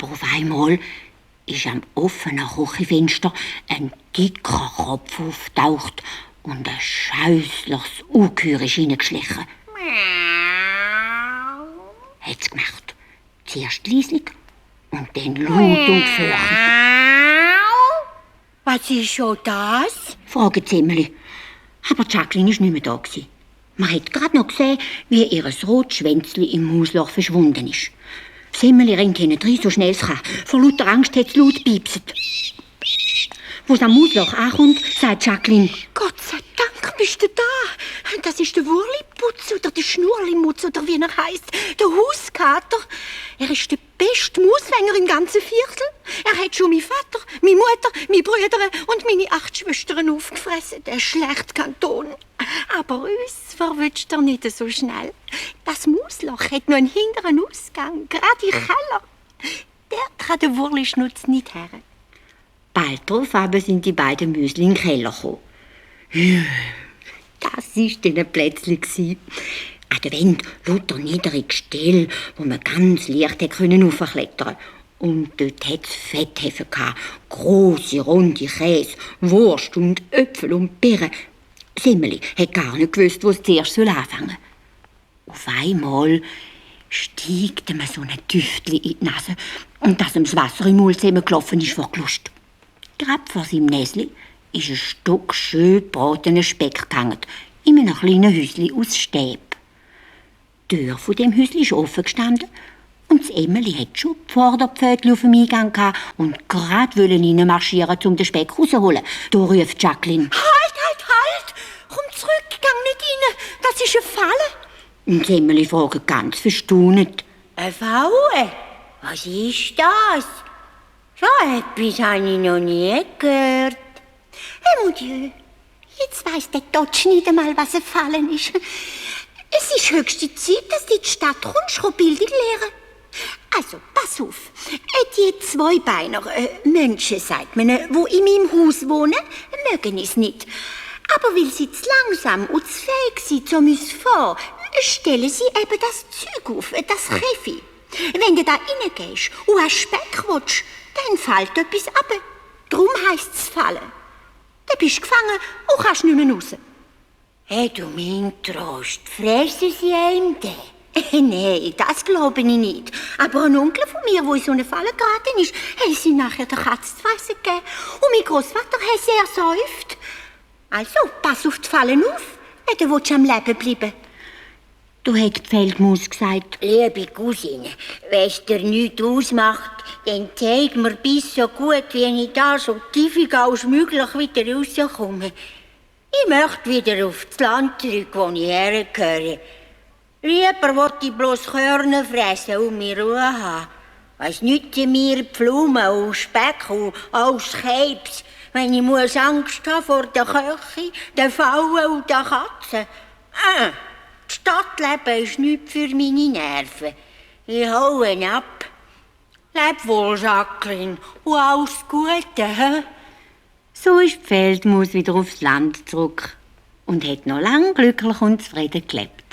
Aber auf einmal ist am offenen Küchenfenster ein dicker Kopf auftaucht und ein scheußliches Ungeheuer ist reingeschlichen. Hat's gemacht. Zuerst leislich und dann laut und gefürchtet. Was ist schon das? Fragt Semmeli. Aber Jacqueline war nicht mehr da. Man hat gerade noch gesehen, wie ihr rotes Schwänzli im Mausloch verschwunden ist. Semmeli rennt hinten so schnell es kann. Vor lauter Angst hat es laut piepset. Wo es am Mausloch ankommt, sagt Jacqueline: Gott sei Dank bist du da. Das ist der Wurliputz oder der Schnurlimutz oder wie er heisst. Der Hauskater. Er ist der beste Mausfänger im ganzen Viertel. Er hat schon meinen Vater, meine Mutter, meine Brüder und meine 8 Schwestern aufgefressen. Der schlechte Kanton. Aber uns verwünscht er nicht so schnell. Das Mausloch hat noch einen hinteren Ausgang, gerade im Keller. Der kann der Wurlischnutz nicht her. Bald darauf aber sind die beiden Müsli in den Keller gekommen. Das war dann plötzlich. An der Wand lauter niedrige Stelle, wo man ganz leicht hochklettern konnte. Und dort hatte es Fetthefen, grosse, runde Käse, Wurst und Äpfel und Birnen. Semmeli hat gar nicht gewusst, wo es zuerst anfangen soll. Auf einmal steigt ihm so ein Düftchen in die Nase und dass ihm das Wasser im Mund zusammengelaufen ist vor Lust. Gerade vor seinem Näsli ist ein Stück schön gebratener Speck gehangen, in einem kleinen Häuschen aus Stäb. Die Tür von dem Häuschen ist offen gestanden und das Emeli hat schon die Vorderpfötchen auf dem Eingang gehabt und gerade reinmarschieren, um den Speck rauszuholen. Da ruft Jacqueline: Halt! Komm zurück, gang nicht rein. Das ist eine Falle. Und das Emeli fragt ganz verstaunt: Eine Falle? Was ist das? So etwas habe ich noch nie gehört. Mon Dieu, jetzt weiss der Totsch nicht einmal, was eine Falle ist. Es ist höchste Zeit, dass du in die Stadt kommst, Bildung lehren. Also, pass auf. Die Zweibeiner, Menschen, sagt man, die in meinem Haus wohnen, mögen es nicht. Aber weil sie zu langsam und zu fähig sind, um uns vor, stellen sie eben das Zeug auf, das Käfi. Wenn du da reingehst und einen Speck willst, dann fällt etwas ab. Darum heisst es Fallen. Dann bist du gefangen und kannst nicht mehr raus. Hey, du mein Trost, fressen sie einem den? Nein, das glaube ich nicht. Aber ein Onkel von mir, der in so eine Falle geraten ist, hat sie nachher der Katze zu fressen gegeben. Und mein Großvater hat sie ersäuft. Also, pass auf die Fallen auf, wenn du am Leben bleiben willst. Du hat die Feldmaus gesagt: Liebe Cousine, wenn es dir nichts ausmacht, dann zeig mir bis so gut, wie ich da so tiefig als möglich wieder rauskomme. Ich möchte wieder auf das Land zurück, wo ich hergehöre. Lieber wollte ich bloß Körner fressen und mir Ruhe haben. Was nützen mir Pflaumen und Speck und alles Krebs, wenn ich muss Angst haben vor der Köche, den Fallen und den Katzen? Das Stadtleben ist nichts für meine Nerven. Ich haue ab. Leb wohl, Jacqueline, und alles Gute, hä? So ist die Feldmaus wieder aufs Land zurück und hat noch lange glücklich und zufrieden gelebt.